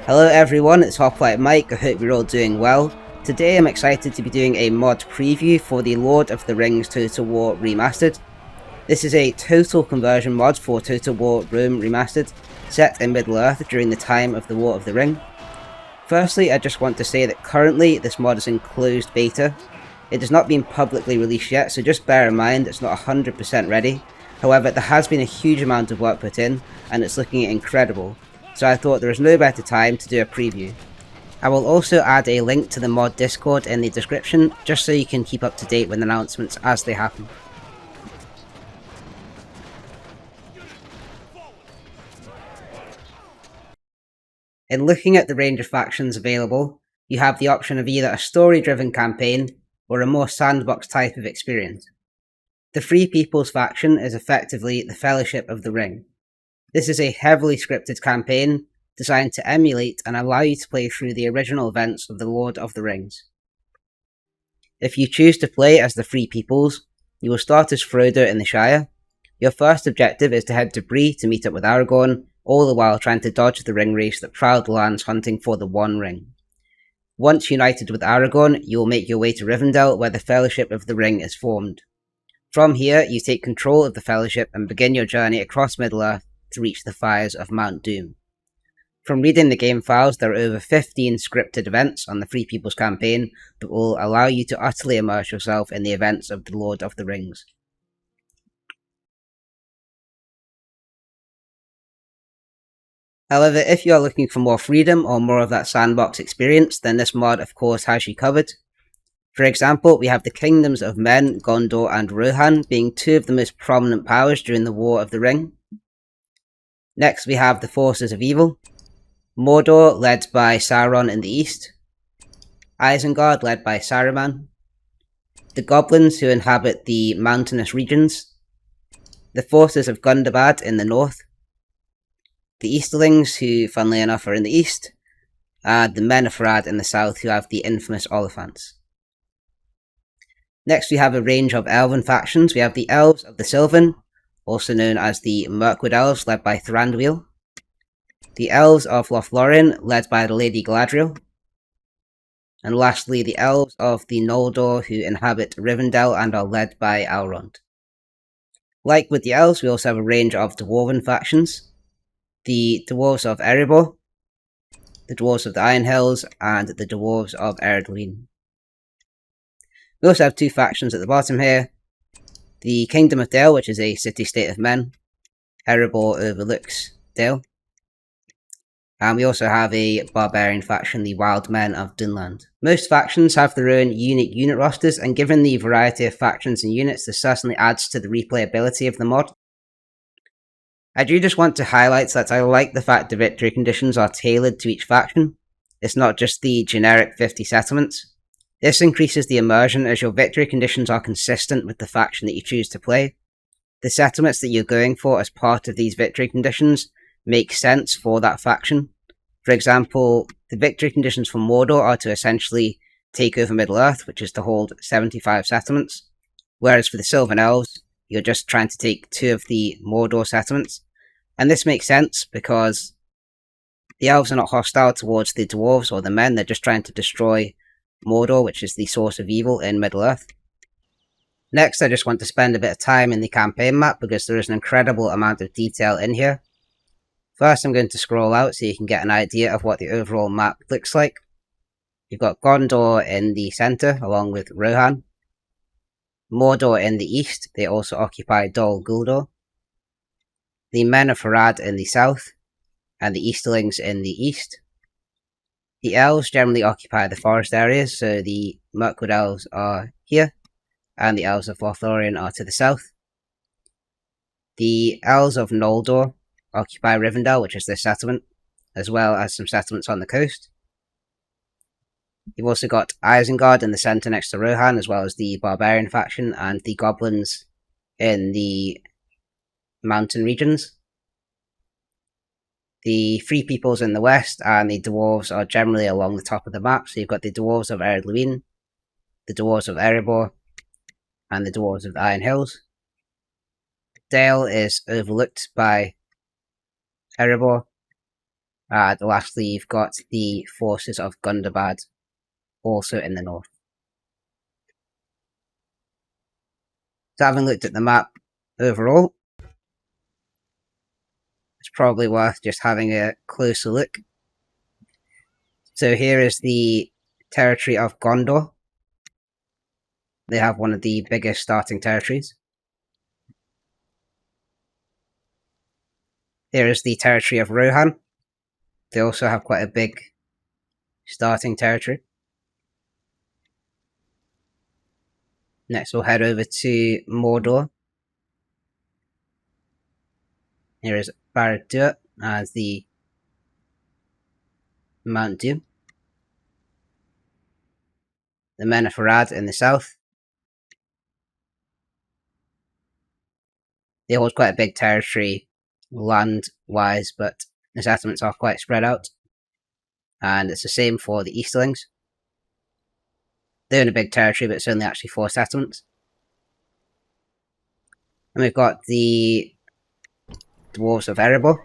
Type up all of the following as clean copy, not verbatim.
Hello everyone, it's Hoplite Mike, I hope you're all doing well. Today I'm excited to be doing a mod preview for the Lord of the Rings Total War Remastered. This is a total conversion mod for Total War Rome Remastered, set in Middle-earth during the time of the War of the Ring. Firstly, I just want to say that currently this mod is in closed beta. It has not been publicly released yet, so just bear in mind it's not 100% ready. However, there has been a huge amount of work put in, and it's looking incredible. So I thought there is no better time to do a preview. I will also add a link to the mod Discord in the description, just so you can keep up to date with announcements as they happen. In looking at the range of factions available, you have the option of either a story-driven campaign or a more sandbox type of experience. The Free People's faction is effectively the Fellowship of the Ring. This is a heavily scripted campaign designed to emulate and allow you to play through the original events of the Lord of the Rings. If you choose to play as the Free Peoples, you will start as Frodo in the Shire. Your first objective is to head to Bree to meet up with Aragorn, all the while trying to dodge the ring race that prowled the lands hunting for the One Ring. Once united with Aragorn, you will make your way to Rivendell, where the Fellowship of the Ring is formed. From here, you take control of the Fellowship and begin your journey across Middle-earth to reach the fires of Mount Doom. From reading the game files, there are over 15 scripted events on the Free People's campaign that will allow you to utterly immerse yourself in the events of the Lord of the Rings. However, if you are looking for more freedom or more of that sandbox experience, then this mod of course has you covered. For example, we have the Kingdoms of Men, Gondor and Rohan being two of the most prominent powers during the War of the Ring. Next we have the Forces of Evil. Mordor, led by Sauron in the east. Isengard, led by Saruman. The Goblins, who inhabit the mountainous regions. The Forces of Gundabad in the north. The Easterlings, who, funnily enough, are in the east. And the Men of Farad in the south, who have the infamous Oliphants. Next we have a range of elven factions. We have the Elves of the Sylvan, also known as the Mirkwood Elves, led by Thranduil. The Elves of Lothlorien, led by the Lady Galadriel. And lastly, the Elves of the Noldor, who inhabit Rivendell and are led by Elrond. Like with the Elves, we also have a range of Dwarven factions. The Dwarves of Erebor, the Dwarves of the Iron Hills, and the Dwarves of Ered Luin. We also have two factions at the bottom here. The Kingdom of Dale, which is a city-state of men. Erebor overlooks Dale. And we also have a barbarian faction, the Wild Men of Dunland. Most factions have their own unique unit rosters, and given the variety of factions and units, this certainly adds to the replayability of the mod. I do just want to highlight that I like the fact the victory conditions are tailored to each faction. It's not just the generic 50 settlements. This increases the immersion as your victory conditions are consistent with the faction that you choose to play. The settlements that you're going for as part of these victory conditions make sense for that faction. For example, the victory conditions for Mordor are to essentially take over Middle-earth, which is to hold 75 settlements, whereas for the Sylvan Elves, you're just trying to take 2 of the Mordor settlements. And this makes sense because the Elves are not hostile towards the Dwarves or the Men, they're just trying to destroy Mordor, which is the source of evil in Middle-earth. Next, I just want to spend a bit of time in the campaign map because there is an incredible amount of detail in here. First, I'm going to scroll out so you can get an idea of what the overall map looks like. You've got Gondor in the centre, along with Rohan. Mordor in the east, they also occupy Dol Guldur. The Men of Farad in the south, and the Easterlings in the east. The Elves generally occupy the forest areas, so the Mirkwood Elves are here, and the Elves of Lothlorien are to the south. The Elves of Noldor occupy Rivendell, which is their settlement, as well as some settlements on the coast. You've also got Isengard in the centre next to Rohan, as well as the barbarian faction, and the goblins in the mountain regions. The Free Peoples in the west, and the Dwarves are generally along the top of the map, so you've got the Dwarves of Ered Luin, the Dwarves of Erebor, and the Dwarves of the Iron Hills. Dale is overlooked by Erebor, And lastly, you've got the forces of Gundabad, also in the north. So having looked at the map overall, it's probably worth just having a closer look. So here is the territory of Gondor. They have one of the biggest starting territories. Here is the territory of Rohan. They also have quite a big starting territory. Next we'll head over to Mordor. Here is Barad-dûr as the Mount Doom. The Men of Harad in the south. They hold quite a big territory land-wise, but the settlements are quite spread out. And it's the same for the Easterlings. They're in a big territory, but it's only actually 4 settlements. And we've got the Dwarves of Erebor.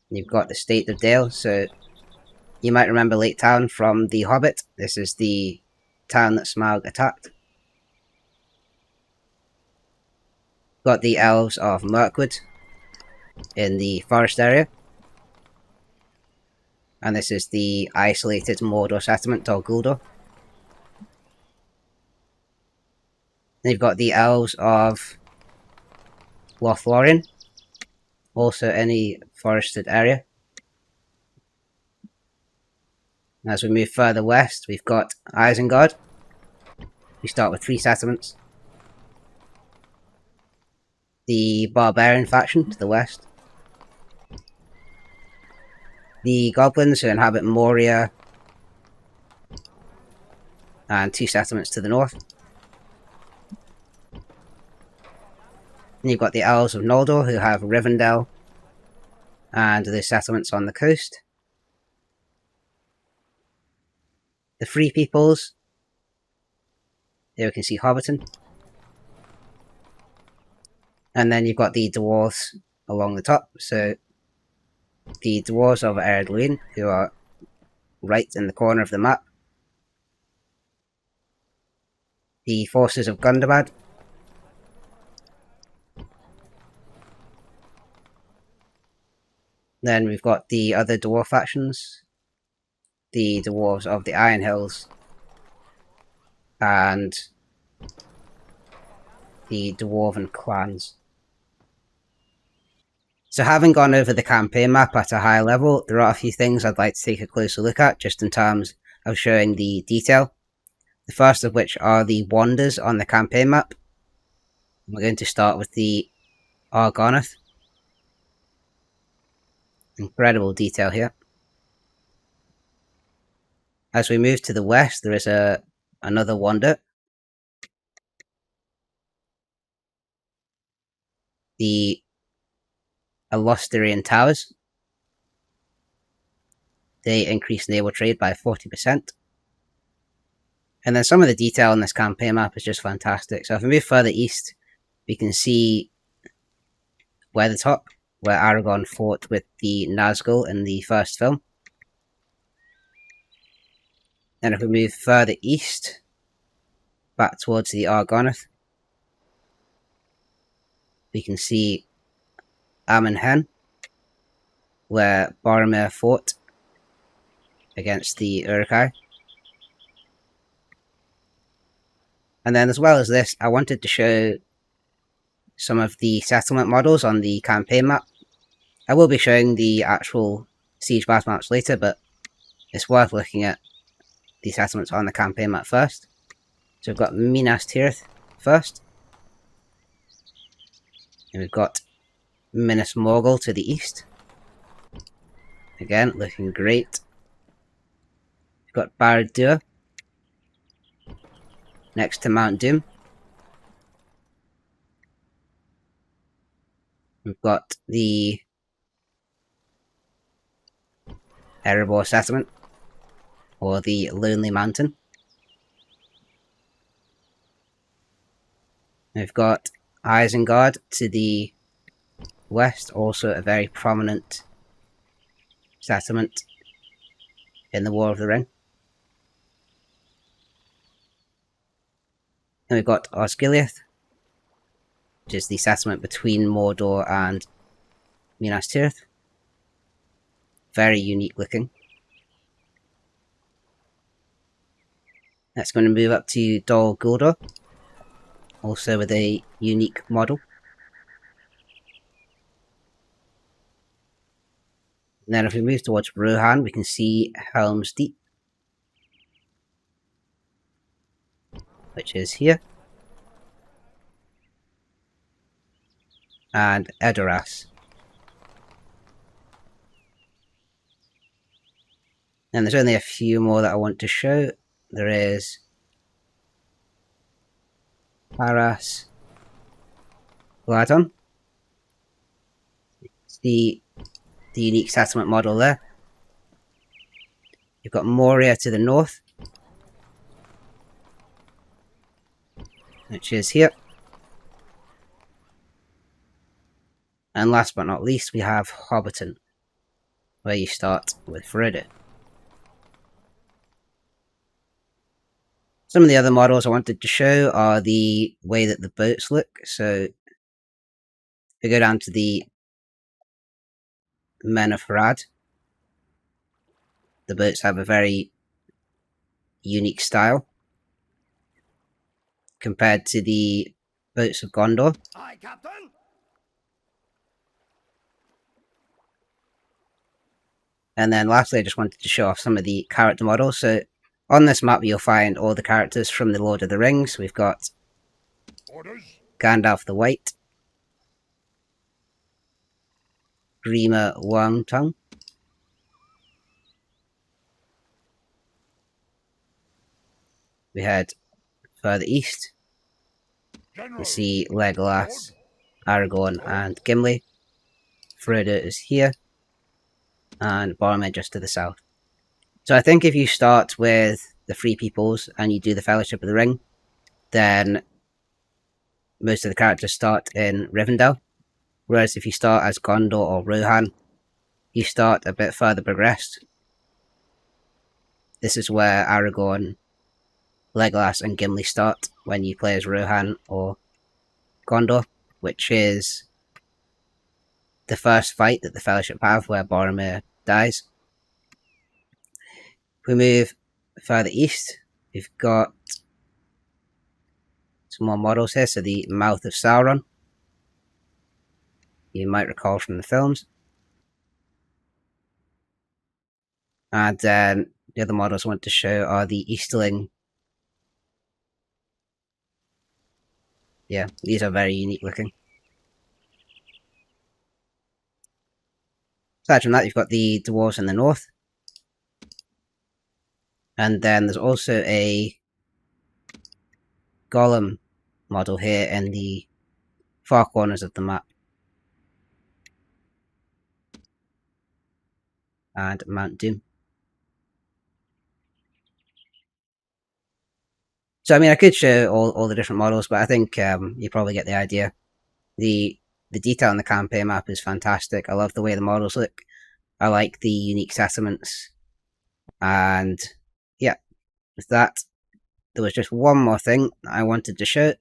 You've got the State of Dale, so you might remember Lake Town from The Hobbit. This is the town that Smaug attacked. Got the Elves of Mirkwood in the forest area. And this is the isolated Mordor settlement, Dol Guldur. Then you've got the Elves of Lothlorien, also in a forested area. As we move further west, we've got Isengard. We start with 3 settlements. The Barbarian faction to the west. The Goblins who inhabit Moria. And 2 settlements to the north. And you've got the Elves of Noldor who have Rivendell and the settlements on the coast. The Free Peoples. Here we can see Hobbiton. And then you've got the Dwarves along the top. So the Dwarves of Ered Luin, who are right in the corner of the map. The forces of Gundabad. Then we've got the other dwarf factions. The Dwarves of the Iron Hills. And the Dwarven clans. So having gone over the campaign map at a high level, there are a few things I'd like to take a closer look at, just in terms of showing the detail. The first of which are the wonders on the campaign map. We're going to start with the Argonath. Incredible detail here. As we move to the west, there is another wonder. The Alosterian Towers. They increase naval trade by 40%. And then some of the detail on this campaign map is just fantastic. So if we move further east, we can see Weathertop, where Aragorn fought with the Nazgul in the first film. And if we move further east, back towards the Argonath, we can see Amon Hen, where Boromir fought against the Uruk-hai. And then as well as this, I wanted to show some of the settlement models on the campaign map. I will be showing the actual siege battle maps later, but it's worth looking at the settlements on the campaign map first. So we've got Minas Tirith first. And we've got Minas Morgul to the east. Again, looking great. We've got Barad-dûr next to Mount Doom. We've got the Erebor settlement, or the Lonely Mountain. We've got Isengard to the West, also a very prominent settlement in the War of the Ring. Then we've got Osgiliath, which is the settlement between Mordor and Minas Tirith. Very unique looking. That's going to move up to Dol Guldur, also with a unique model. And then if we move towards Rohan, we can see Helm's Deep, which is here, and Edoras. And there's only a few more that I want to show. There is Paras Gladon. It's the unique settlement model there. You've got Moria to the north, which is here. And last but not least, we have Hobbiton, where you start with Frodo. Some of the other models I wanted to show are the way that the boats look. So, if we go down to the Men of Harad, the boats have a very unique style compared to the boats of Gondor. Aye, Captain. And then lastly, I just wanted to show off some of the character models. So on this map, you'll find all the characters from the Lord of the Rings. We've got Orders. Gandalf the White, Grima Wormtongue, we head further east. General. We see Legolas, Aragorn, and Gimli. Frodo is here, and Boromir just to the south. So I think if you start with the Free Peoples and you do the Fellowship of the Ring, then most of the characters start in Rivendell. Whereas if you start as Gondor or Rohan, you start a bit further progressed. This is where Aragorn, Legolas, and Gimli start when you play as Rohan or Gondor, which is the first fight that the Fellowship have where Boromir dies. If we move further east, we've got some more models here. So the Mouth of Sauron, you might recall from the films. And then the other models I want to show are the Easterling. Yeah, these are very unique looking. Aside from that, you've got the dwarves in the north. And then there's also a Gollum model here in the far corners of the map. And Mount Doom. So I mean, I could show all the different models, but I think you probably get the idea. The detail in the campaign map is fantastic. I love the way the models look. I like the unique settlements. And yeah, with that, there was just one more thing I wanted to show.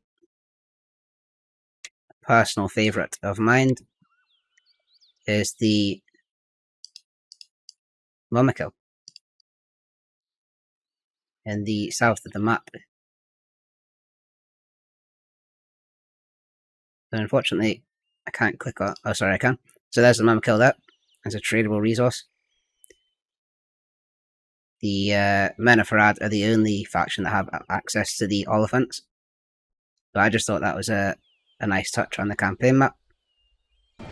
A personal favourite of mine is the Mummikill in the south of the map. So unfortunately, I can't click on. Oh, sorry, I can. So there's the Mummikill there. It's a tradable resource. The Men of Harad are the only faction that have access to the Oliphants. So I just thought that was a nice touch on the campaign map.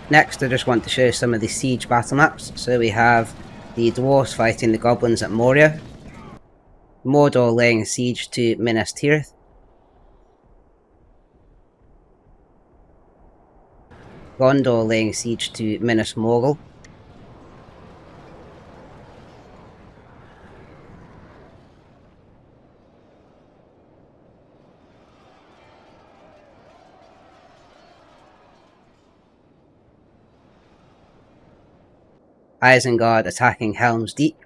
Next, I just want to show some of the siege battle maps. So we have the dwarves fighting the goblins at Moria, Mordor laying siege to Minas Tirith, Gondor laying siege to Minas Morgul, Isengard attacking Helm's Deep.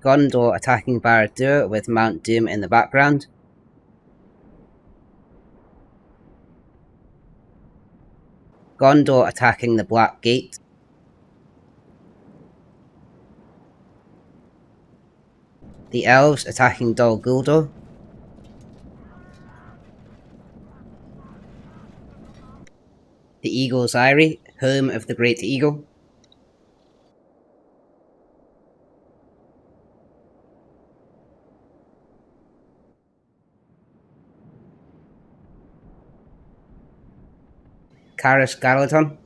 Gondor attacking Barad-dûr with Mount Doom in the background. Gondor attacking the Black Gate. The Elves attacking Dol Guldur. The Eagle's Eyrie, home of the Great Eagle. Caris Galadhon.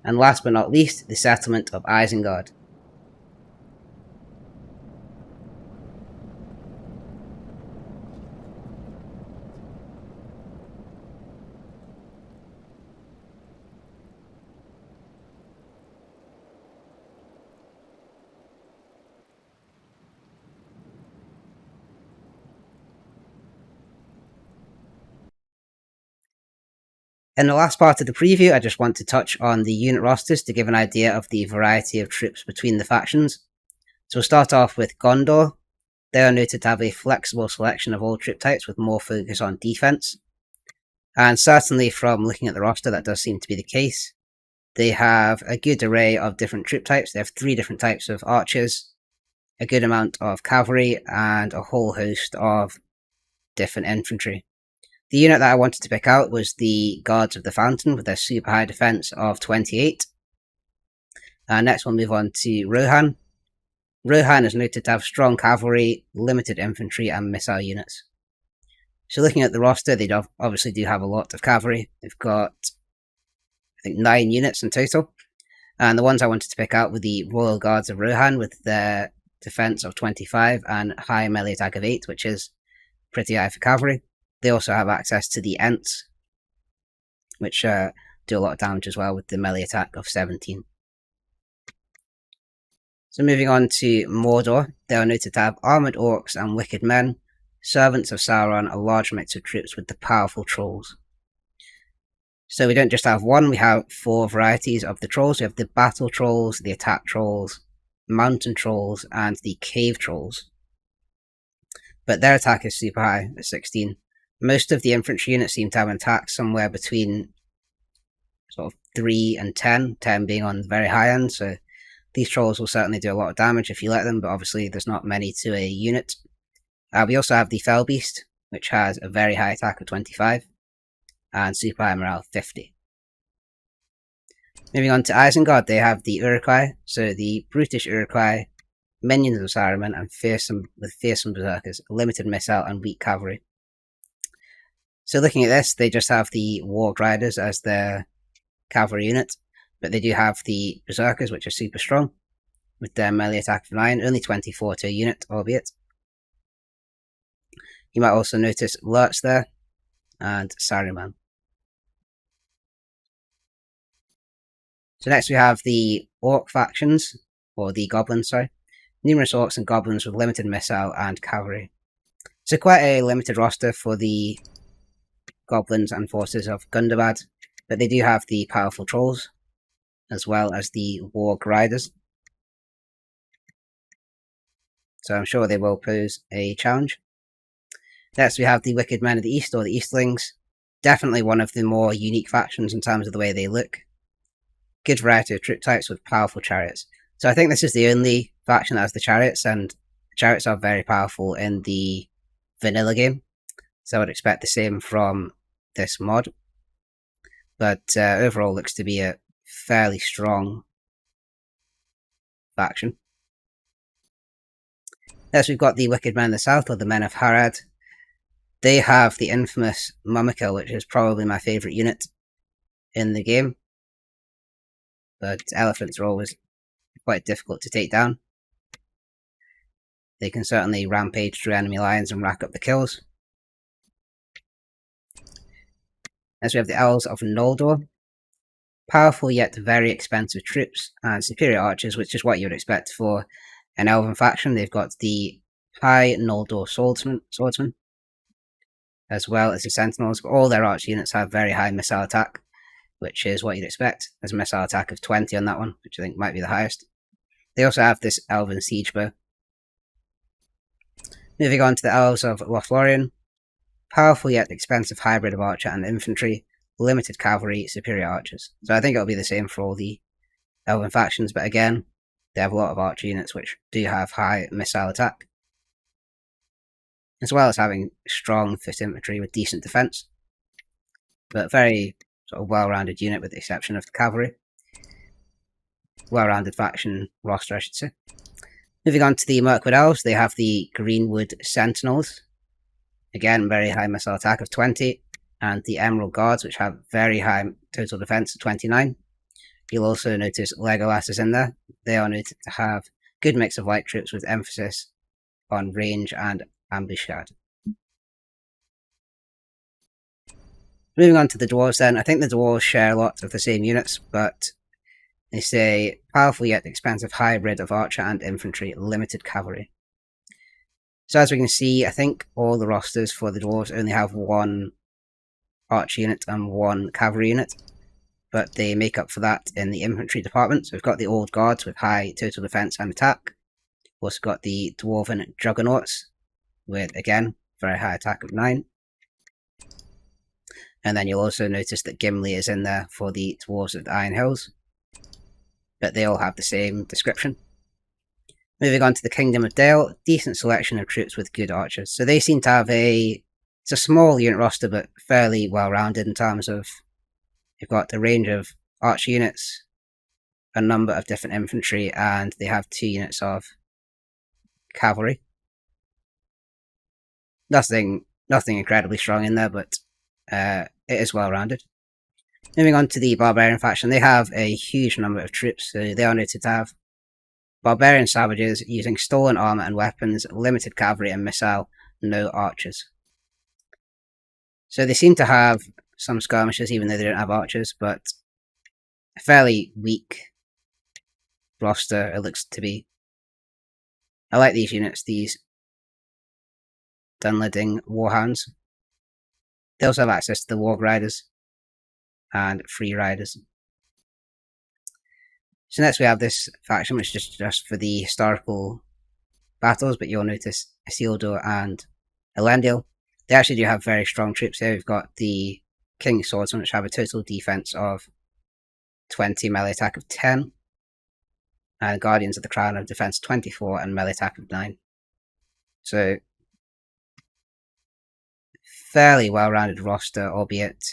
And last but not least, the settlement of Isengard. In the last part of the preview, I just want to touch on the unit rosters to give an idea of the variety of troops between the factions. So we'll start off with Gondor. They are noted to have a flexible selection of all troop types with more focus on defense. And certainly from looking at the roster, that does seem to be the case. They have a good array of different troop types. They have 3 different types of archers, a good amount of cavalry, and a whole host of different infantry. The unit that I wanted to pick out was the Guards of the Fountain with their super high defense of 28. Next we'll move on to Rohan. Rohan is noted to have strong cavalry, limited infantry, and missile units. So looking at the roster, they obviously do have a lot of cavalry. They've got, I think, 9 units in total. And the ones I wanted to pick out were the Royal Guards of Rohan with their defense of 25 and high melee attack of 8, which is pretty high for cavalry. They also have access to the Ents, which do a lot of damage as well with the melee attack of 17. So moving on to Mordor, they are noted to have armoured orcs and wicked men, servants of Sauron, a large mix of troops with the powerful trolls. So we don't just have one, we have 4 varieties of the trolls. We have the battle trolls, the attack trolls, mountain trolls, and the cave trolls. But their attack is super high at 16. Most of the infantry units seem to have an attack somewhere between sort of 3 and 10, 10 being on the very high end, so these trolls will certainly do a lot of damage if you let them, but obviously there's not many to a unit. We also have the Fell Beast, which has a very high attack of 25, and super high morale of 50. Moving on to Isengard, they have the Uruk-hai, so the brutish Uruk-hai, minions of Saruman, and fearsome berserkers, limited missile and weak cavalry. So looking at this, they just have the Warg Riders as their cavalry unit, but they do have the Berserkers, which are super strong, with their melee attack of 9, only 24 to a unit, albeit. You might also notice Lurtz there, and Saruman. So next we have the Orc factions, or the Goblins, sorry. Numerous Orcs and Goblins with limited missile and cavalry. So quite a limited roster for the Goblins and forces of Gundabad, but they do have the powerful Trolls, as well as the Warg Riders. So I'm sure they will pose a challenge. Next we have the Wicked Men of the East, or the Eastlings. Definitely one of the more unique factions in terms of the way they look. Good variety of troop types with powerful chariots. So I think this is the only faction that has the chariots, and chariots are very powerful in the vanilla game. So I would expect the same from this mod. But overall looks to be a fairly strong faction. Next we've got the Wicked Men of the South, or the Men of Harad. they have the infamous Mummikill, which is probably my favourite unit in the game. But elephants are always quite difficult to take down. They can certainly rampage through enemy lines and rack up the kills. Next we have the Elves of Noldor. Powerful yet very expensive troops and superior archers, which is what you would expect for an elven faction. They've got the High Noldor swordsmen, as well as the Sentinels, but all their archer units have very high missile attack, which is what you'd expect. There's a missile attack of 20 on that one, which I think might be the highest. They also have this Elven Siege Bow. Moving on to the Elves of Lothlorien. Powerful yet expensive hybrid of archer and infantry, limited cavalry, superior archers. So I think it'll be the same for all the elven factions, but again, they have a lot of archer units which do have high missile attack, as well as having strong foot infantry with decent defense, but very sort of well-rounded unit with the exception of the cavalry. Well-rounded faction roster, I should say. Moving on to the Mirkwood Elves, they have the Greenwood Sentinels. Again, very high missile attack of 20, and the Emerald Guards, which have very high total defense of 29. You'll also notice Legolas is in there. They are noted to have good mix of light troops with emphasis on range and ambuscade. Moving on to the Dwarves then, I think the Dwarves share a lot of the same units, but they say powerful yet expensive hybrid of archer and infantry, limited cavalry. So as we can see, I think all the rosters for the Dwarves only have one archer unit and one cavalry unit, but they make up for that in the infantry department. So we've got the Old Guards with high total defense and attack. We've also got the Dwarven Juggernauts with, again, very high attack of 9. And then you'll also notice that Gimli is in there for the Dwarves of the Iron Hills, but they all have the same description. Moving on to the Kingdom of Dale, decent selection of troops with good archers. So they seem to have it's a small unit roster, but fairly well-rounded in terms of, you've got a range of archer units, a number of different infantry, and they have 2 units of cavalry. Nothing incredibly strong in there, but it is well-rounded. Moving on to the Barbarian faction, they have a huge number of troops, so they are noted to have Barbarian Savages using stolen armor and weapons, limited cavalry and missile, no archers. So they seem to have some skirmishers even though they don't have archers, but a fairly weak roster it looks to be. I like these units, these Dunlending Warhounds. They also have access to the Warg Riders and Free Riders. So next we have this faction, which is just for the historical battles, but you'll notice Isildur and Elendil. They actually do have very strong troops here. We've got the King's Swordsmen, which have a total defense of 20, melee attack of 10, and Guardians of the Crown have defense 24 and melee attack of 9. So, fairly well-rounded roster, albeit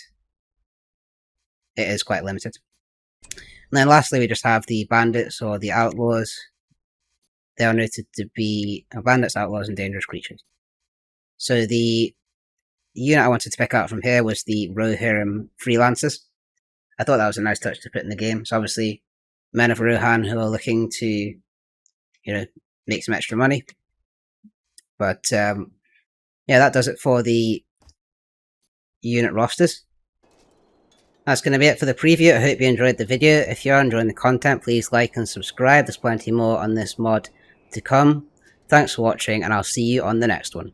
it is quite limited. And then lastly, we just have the Bandits or the Outlaws. They are noted to be Bandits, Outlaws, and Dangerous Creatures. So the unit I wanted to pick out from here was the Rohirrim Freelancers. I thought that was a nice touch to put in the game. So obviously, men of Rohan who are looking to, make some extra money. But yeah, that does it for the unit rosters. That's going to be it for the preview. I hope you enjoyed the video. If you are enjoying the content, please like and subscribe. There's plenty more on this mod to come. Thanks for watching, and I'll see you on the next one.